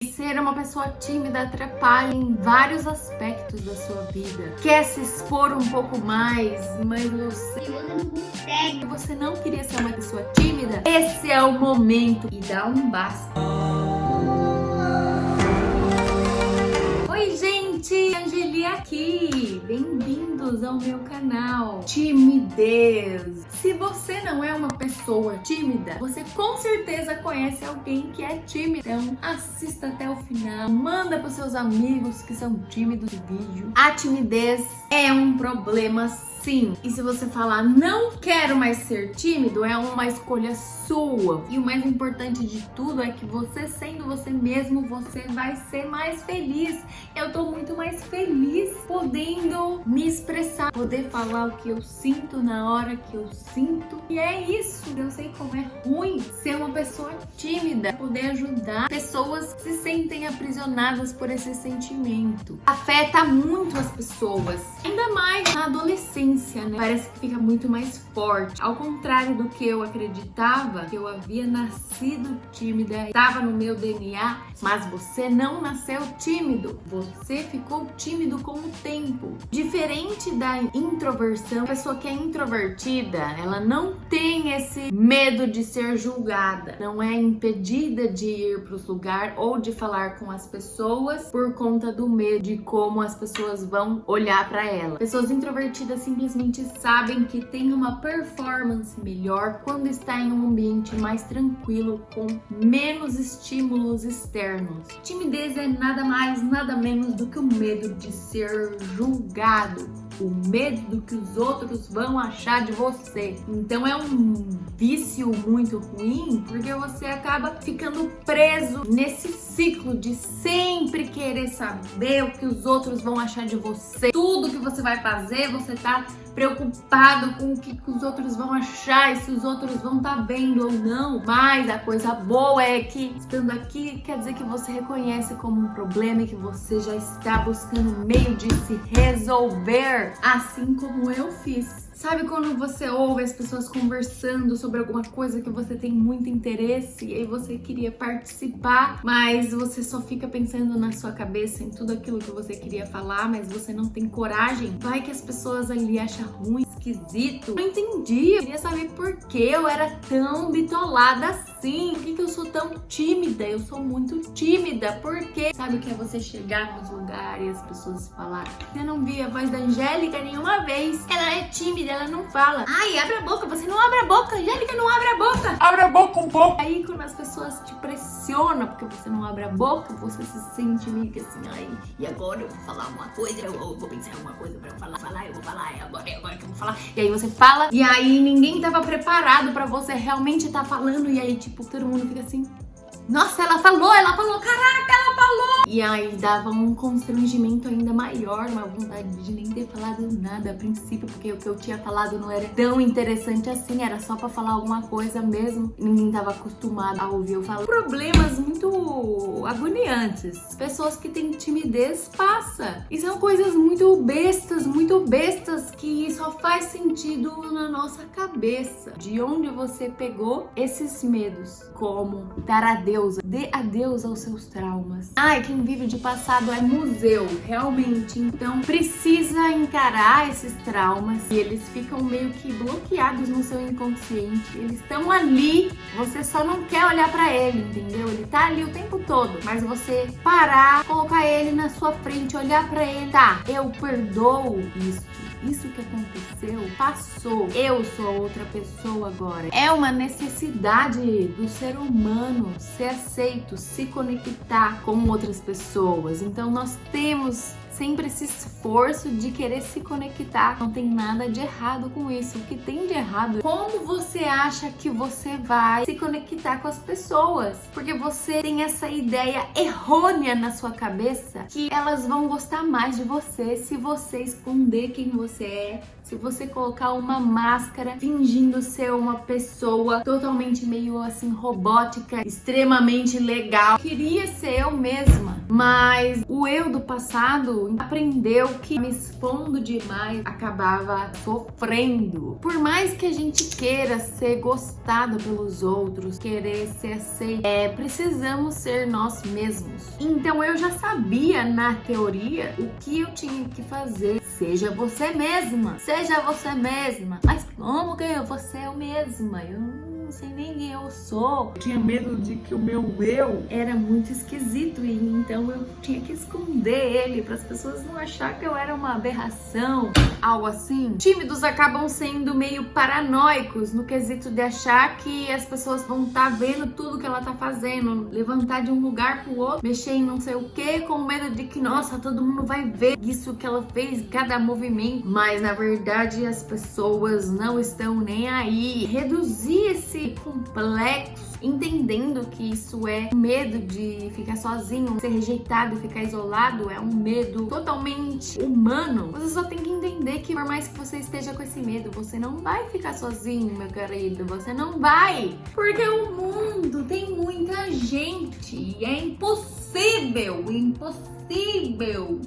Ser uma pessoa tímida atrapalha em vários aspectos da sua vida. Quer se expor um pouco mais, mas você não consegue. Você não queria ser uma pessoa tímida? Esse é o momento e dá um basta. Oi, gente! Angeli aqui! Bem-vindos ao meu canal Timidez! Se você não é uma pessoa tímida, você com certeza conhece alguém que é tímido. Então assista até o final, manda para os seus amigos que são tímidos o vídeo. A timidez é um problema, sim. E se você falar não quero mais ser tímido, é uma escolha sua. E o mais importante de tudo é que você sendo você mesmo, você vai ser mais feliz. Eu tô muito mais feliz podendo me expressar, poder falar o que eu sinto na hora que eu sinto. E é isso. Eu sei como é ruim ser uma pessoa tímida, poder ajudar pessoas que se sentem aprisionadas por esse sentimento. Afeta muito as pessoas, ainda mais na adolescência, né? Parece que fica muito mais forte. Ao contrário do que eu acreditava, que eu havia nascido tímida, estava no meu DNA, mas você não nasceu tímido. Você ficou tímido com o tempo. Diferente da introversão, a pessoa que é introvertida, ela não tem esse medo de ser julgada, não é impedida de ir para os lugares ou de falar com as pessoas por conta do medo de como as pessoas vão olhar para ela. Pessoas introvertidas simplesmente sabem que tem uma performance melhor quando está em um ambiente mais tranquilo, com menos estímulos externos. Timidez é nada mais, nada menos do que o medo de ser julgado, o medo do que os outros vão achar de você. Então é um vício muito ruim, porque você acaba ficando preso nesse ciclo de sempre querer saber o que os outros vão achar de você. Tudo que você vai fazer, você tá preocupado com o que os outros vão achar e se os outros vão estar vendo ou não. Mas a coisa boa é que estando aqui quer dizer que você reconhece como um problema e que você já está buscando meio de se resolver, assim como eu fiz. Sabe quando você ouve as pessoas conversando sobre alguma coisa que você tem muito interesse e aí você queria participar, mas você só fica pensando na sua cabeça em tudo aquilo que você queria falar, mas você não tem coragem? Vai que as pessoas ali acham ruim, esquisito. Não entendi, eu queria saber por que eu era tão bitolada assim. Por que eu sou tão tímida? Eu sou muito tímida. Por quê? Sabe o que é você chegar nos lugares e as pessoas falarem: eu não vi a voz da Angélica nenhuma vez. Ela é tímida, ela não fala. Ai, abre a boca, você não abre a boca. Angélica, não abre a boca. Abre a boca um pouco. Aí quando as pessoas te pressionam porque você não abre a boca, você se sente meio que assim, ai, e agora eu vou falar uma coisa, eu vou pensar em uma coisa pra eu falar, eu vou falar, é agora que eu vou falar. E aí você fala, e aí ninguém tava preparado pra você realmente tá falando, e aí tipo, todo mundo fica assim: nossa, ela falou, caraca, ela falou! E aí dava um constrangimento ainda maior, uma vontade de nem ter falado nada a princípio, porque o que eu tinha falado não era tão interessante assim, era só pra falar alguma coisa mesmo. Ninguém tava acostumado a ouvir eu falar. Problemas muito agoniantes. Pessoas que têm timidez passa. E são coisas muito bestas que só faz sentido na nossa cabeça. De onde você pegou esses medos? Como dar adeus. Dê adeus aos seus traumas. Ai, quem vive de passado é museu, realmente. Então precisa encarar esses traumas e eles ficam meio que bloqueados no seu inconsciente. Eles estão ali, você só não quer olhar pra ele, entendeu? Ele tá ali o tempo todo, mas você parar, colocar ele na sua frente, olhar pra ele, tá, eu perdoo isso. Isso que aconteceu passou. Eu sou outra pessoa agora. É uma necessidade do ser humano ser aceito, se conectar com outras pessoas. Então nós temos sempre esse esforço de querer se conectar. Não tem nada de errado com isso. O que tem de errado é como você acha que você vai se conectar com as pessoas. Porque você tem essa ideia errônea na sua cabeça que elas vão gostar mais de você se você esconder quem você é, se você colocar uma máscara fingindo ser uma pessoa totalmente meio assim robótica, extremamente legal. Queria ser eu mesma, mas o eu do passado aprendeu que me expondo demais acabava sofrendo. Por mais que a gente queira ser gostado pelos outros, querer ser aceito, precisamos ser nós mesmos. Então eu já sabia na teoria o que eu tinha que fazer. Seja você mesma, seja você mesma. Mas como que eu vou ser eu mesma? Eu não sei nem quem eu sou. Eu tinha medo de que o meu eu era muito esquisito e então eu tinha que esconder ele para as pessoas não acharem que eu era uma aberração, algo assim. Tímidos acabam sendo meio paranoicos no quesito de achar que as pessoas vão estar vendo tudo que ela tá fazendo, levantar de um lugar pro outro, mexer em não sei o que, com medo de que, nossa, todo mundo vai ver isso que ela fez, cada movimento. Mas na verdade as pessoas não estão nem aí. Reduzir esse complexo, entendendo que isso é um medo de ficar sozinho, ser rejeitado, ficar isolado, é um medo totalmente humano. Você só tem que entender que por mais que você esteja com esse medo, você não vai ficar sozinho, meu querido, você não vai, porque o mundo tem muita gente e é impossível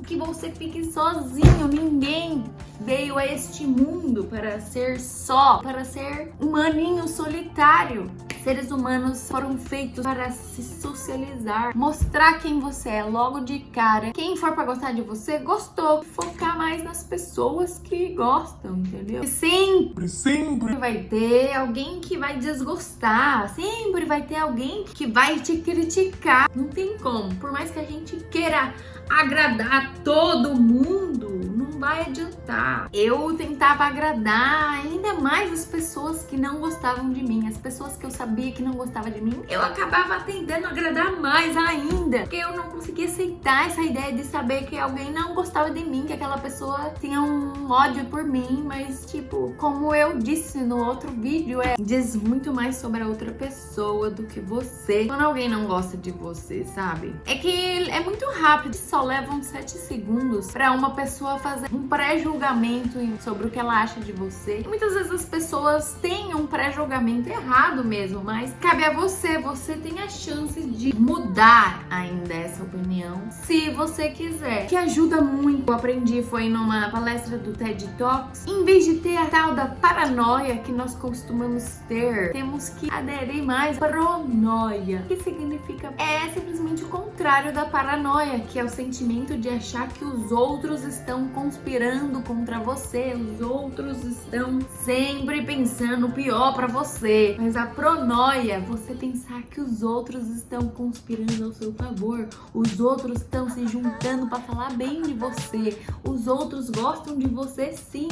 que você fique sozinho. Ninguém veio a este mundo para ser só, para ser um maninho solitário. Seres humanos foram feitos para se socializar, mostrar quem você é logo de cara. Quem for para gostar de você, gostou. Focar mais nas pessoas que gostam, entendeu? Sempre vai ter alguém que vai desgostar. Sempre vai ter alguém que vai te criticar. Não tem como. Por mais que a gente queira agradar todo mundo, não vai adiantar. Eu tentava agradar ainda mais as pessoas que não gostavam de mim, as pessoas que eu sabia que não gostavam de mim, eu acabava tentando agradar mais ainda, porque eu não conseguia aceitar essa ideia de saber que alguém não gostava de mim, que aquela pessoa tinha um ódio por mim. Mas tipo, como eu disse no outro vídeo, diz muito mais sobre a outra pessoa do que você. Quando alguém não gosta de você, sabe? É que é muito rápido, só levam 7 segundos pra uma pessoa fazer um pré-julgamento sobre o que ela acha de você. E muitas vezes as pessoas têm um pré-julgamento errado mesmo, mas cabe a você. Você tem a chance de mudar ainda essa opinião, se você quiser. O que ajuda muito, eu aprendi, foi numa palestra do TED Talks. Em vez de ter a tal da paranoia que nós costumamos ter, temos que aderir mais à pronoia. O que significa? É simplesmente o contrário da paranoia, que é o sentimento de achar que os outros estão conspirando contra você, os outros estão sempre pensando o pior pra você. Mas a pronoia, você pensar que os outros estão conspirando ao seu favor, os outros estão se juntando pra falar bem de você, os outros gostam de você sim.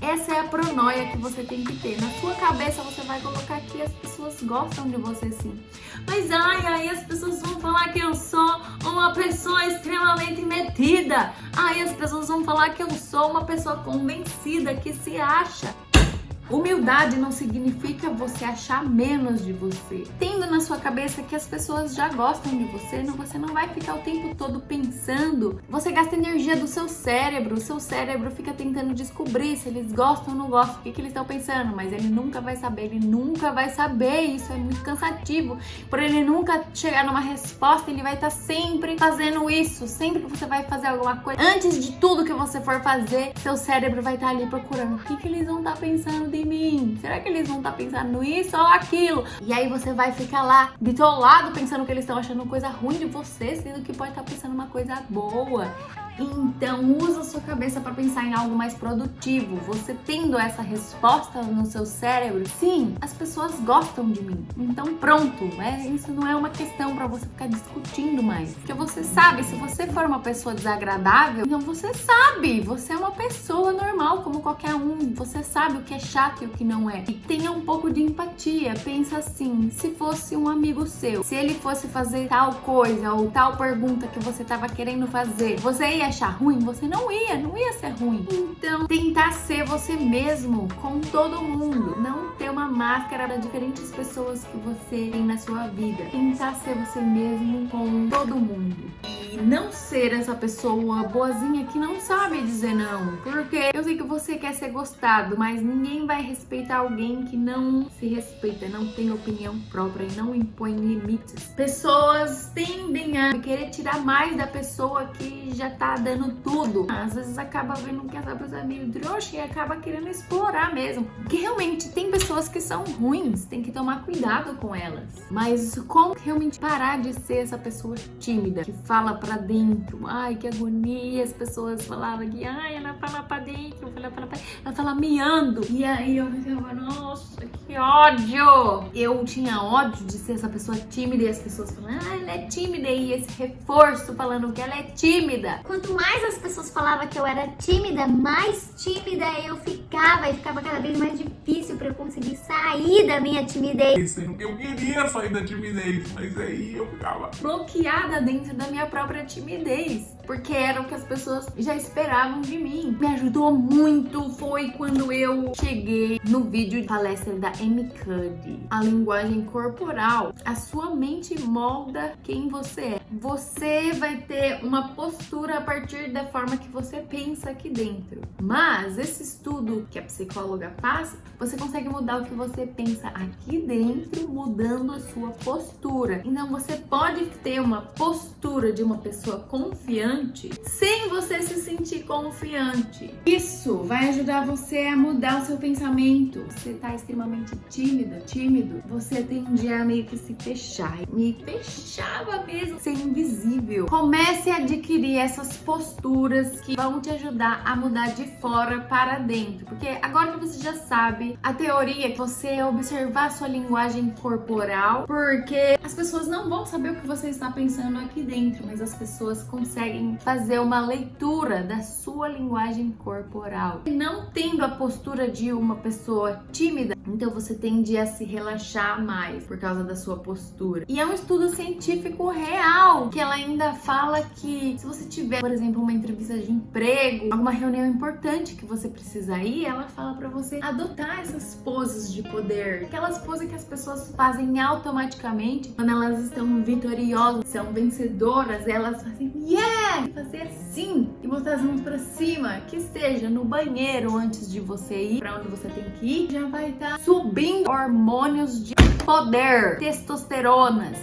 Essa é a pronoia que você tem que ter. Na sua cabeça você vai colocar que as pessoas gostam de você sim. Mas aí as pessoas vão falar que eu sou uma pessoa extremamente metida. Aí as pessoas vão falar que eu sou uma pessoa convencida, que se acha. Humildade não significa você achar menos de você. Tendo na sua cabeça que as pessoas já gostam de você não vai ficar o tempo todo pensando. Você gasta energia do seu cérebro. O seu cérebro fica tentando descobrir se eles gostam ou não gostam, o que eles estão pensando. Mas ele nunca vai saber, Isso é muito cansativo. Por ele nunca chegar numa resposta, ele vai estar sempre fazendo isso. Sempre que você vai fazer alguma coisa, antes de tudo que você for fazer, seu cérebro vai estar ali procurando. O que eles vão estar pensando de mim? Será que eles vão estar pensando isso ou aquilo? E aí você vai ficar lá bitolado pensando que eles estão achando coisa ruim de você, sendo que pode estar pensando uma coisa boa. Então usa a sua cabeça para pensar em algo mais produtivo. Você tendo essa resposta no seu cérebro, sim, as pessoas gostam de mim. Então pronto, isso não é uma questão para você ficar discutindo mais. Porque você sabe, se você for uma pessoa desagradável, então você sabe, você é uma pessoa normal como qualquer um. Você sabe o que é chato e o que não é. E tenha um pouco de empatia. Pensa assim, se fosse um amigo seu, se ele fosse fazer tal coisa ou tal pergunta que você tava querendo fazer, você ia achar ruim? Você não ia ser ruim. Então, tentar ser você mesmo com todo mundo. Não ter uma máscara para diferentes pessoas que você tem na sua vida. Tentar ser você mesmo com todo mundo. E não ser essa pessoa boazinha que não sabe dizer não. Porque eu sei que você quer ser gostado, mas ninguém vai respeitar alguém que não se respeita, não tem opinião própria e não impõe limites. Pessoas tendem a querer tirar mais da pessoa que já tá dando tudo. Às vezes acaba vendo que essa pessoa é meio trouxa e acaba querendo explorar mesmo. Porque realmente tem pessoas que são ruins, tem que tomar cuidado com elas. Mas como realmente parar de ser essa pessoa tímida, que fala pra dentro? Ai, que agonia, as pessoas falavam que ela fala pra dentro, ela fala miando. E aí eu ficava, nossa, que ódio! Eu tinha ódio de ser essa pessoa tímida e as pessoas falando, ela é tímida, e esse reforço falando que ela é tímida. Quanto mais as pessoas falavam que eu era tímida, mais tímida eu ficava, e ficava cada vez mais difícil pra eu conseguir sair da minha timidez. Eu queria sair da timidez, mas aí eu ficava bloqueada dentro da minha própria timidez, porque era o que as pessoas já esperavam de mim. Me ajudou muito foi quando eu cheguei no vídeo de palestra da Amy Cuddy. A linguagem corporal, a sua mente molda quem você é. Você vai ter uma postura a partir da forma que você pensa aqui dentro. Mas esse estudo que a psicóloga faz, você consegue mudar o que você pensa aqui dentro, mudando a sua postura. Então você pode ter uma postura de uma pessoa confiante sem você se sentir confiante. Isso vai ajudar você a mudar o seu pensamento. Você tá extremamente tímido, você tende a meio que se fechar. Me fechava mesmo, ser invisível. Comece a adquirir essas posturas que vão te ajudar a mudar de fora para dentro. Porque agora que você já sabe a teoria, que você observar a sua linguagem corporal, porque as pessoas não vão saber o que você está pensando aqui dentro, mas as pessoas conseguem fazer uma leitura da sua linguagem corporal. E não tendo a postura de uma pessoa tímida, então você tende a se relaxar mais por causa da sua postura. E é um estudo científico real, que ela ainda fala que se você tiver, por exemplo, uma entrevista de emprego, alguma reunião importante que você precisa ir, ela fala pra você adotar essas poses de poder, aquelas poses que as pessoas fazem automaticamente quando elas estão vitoriosas, são vencedoras, elas fazem yeah, fazer assim e botar as mãos pra cima, que seja no banheiro antes de você ir pra onde você tem que ir, já vai estar subindo hormônios de poder, testosteronas.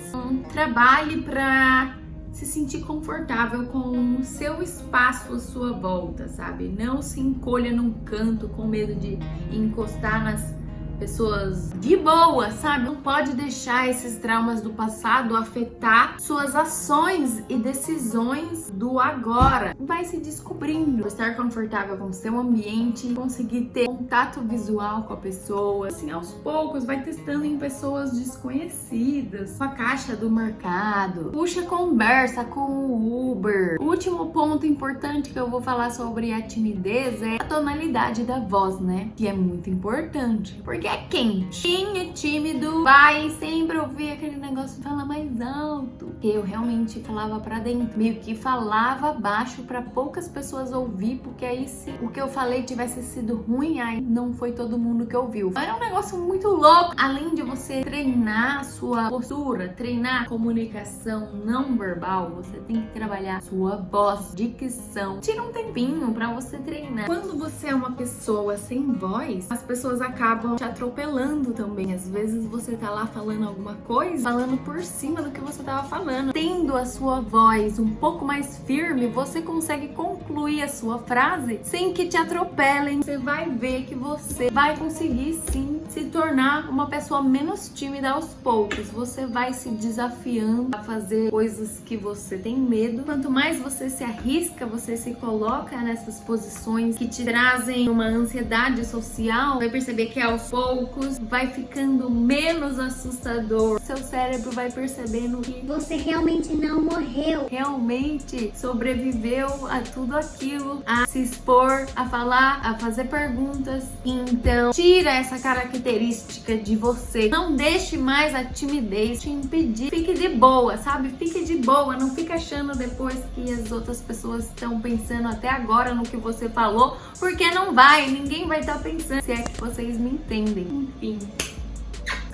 Trabalhe pra se sentir confortável com o seu espaço à sua volta, sabe? Não se encolha num canto com medo de encostar nas pessoas de boa, sabe? Não pode deixar esses traumas do passado afetar suas ações e decisões do agora. Vai se descobrindo, estar confortável com o seu ambiente, conseguir ter contato visual com a pessoa. Assim, aos poucos, vai testando em pessoas desconhecidas, com a caixa do mercado. Puxa conversa com o Uber. O último ponto importante que eu vou falar sobre a timidez é a tonalidade da voz, né? Que é muito importante, porque é quente. Quem é tímido vai sempre ouvir aquele negócio de falar mais alto. Eu realmente falava pra dentro, meio que falava baixo pra poucas pessoas ouvir, porque aí se o que eu falei tivesse sido ruim, aí não foi todo mundo que ouviu. É um negócio muito louco. Além de você treinar a sua postura, treinar a comunicação não verbal, você tem que trabalhar sua voz, dicção. Tira um tempinho pra você treinar. Quando você é uma pessoa sem voz, as pessoas acabam te atropelando também. Às vezes você tá lá falando alguma coisa, falando por cima do que você tava falando. Tendo a sua voz um pouco mais firme, você consegue concluir a sua frase sem que te atropelem. Você vai ver que você vai conseguir sim se tornar uma pessoa menos tímida aos poucos. Você vai se desafiando a fazer coisas que você tem medo. Quanto mais você se arrisca, você se coloca nessas posições que te trazem uma ansiedade social, vai perceber que aos poucos vai ficando menos assustador. Seu cérebro vai percebendo que Você realmente não morreu. realmente sobreviveu a tudo aquilo, a se expor, a falar, a fazer perguntas. Então, tira essa característica de você. Não deixe mais a timidez te impedir. Fique de boa, sabe? Fique de boa. Não fique achando depois que as outras pessoas estão pensando até agora no que você falou, porque não vai. Ninguém vai estar pensando. Se é que vocês me entendem. Enfim.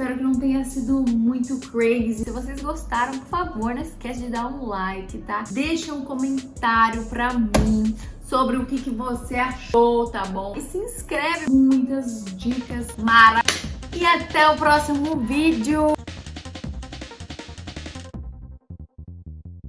espero que não tenha sido muito crazy. Se vocês gostaram, por favor, não esquece de dar um like, tá? Deixa um comentário pra mim sobre o que você achou, tá bom? E se inscreve. Muitas dicas maravilhosas. E até o próximo vídeo.